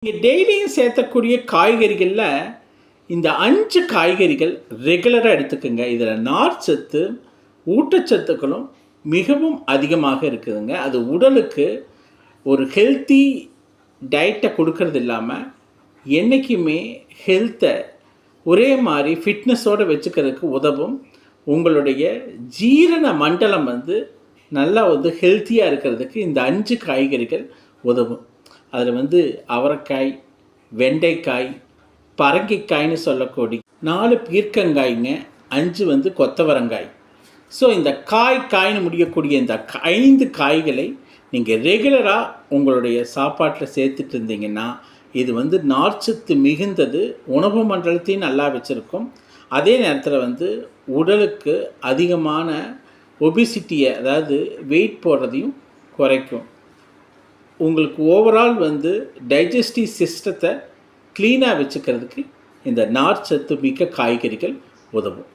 நீங்கள் டெய்லியும் சேர்த்தக்கூடிய காய்கறிகளில் இந்த 5 காய்கறிகள் ரெகுலராக எடுத்துக்கோங்க. இதில் நார்ச்சத்து ஊட்டச்சத்துக்களும் மிகவும் அதிகமாக இருக்குதுங்க. அது உடலுக்கு ஒரு ஹெல்த்தி டயட்டை கொடுக்கறது இல்லாமல் என்றைக்குமே ஹெல்த்தை ஒரே மாதிரி ஃபிட்னஸோடு வச்சுக்கிறதுக்கு உதவும். உங்களுடைய ஜீரண மண்டலம் நல்லா ஹெல்த்தியாக இருக்கிறதுக்கு இந்த 5 காய்கறிகள் உதவும். அதில் அவரைக்காய், வெண்டைக்காய், பரங்கிக்காய்னு சொல்லக்கூடிய 4 பீர்க்கங்காய்ங்க, 5 கொத்தவரங்காய். ஸோ இந்த காய்னு முடியக்கூடிய இந்த 5 காய்களை நீங்கள் ரெகுலராக உங்களுடைய சாப்பாட்டில் சேர்த்துட்டு இருந்தீங்கன்னா இது நார்ச்சத்து மிகுந்தது, உணவு மண்டலத்தையும் நல்லா வச்சுருக்கும். அதே நேரத்தில் உடலுக்கு அதிகமான ஒபிசிட்டியை, அதாவது வெயிட் போடுறதையும் குறைக்கும். உங்களுக்கு ஓவரால் டைஜஸ்டிவ் சிஸ்டத்தை க்ளீனாக வச்சுக்கிறதுக்கு இந்த நார்ச்சத்து மிக்க காய்கறிகள் உதவும்.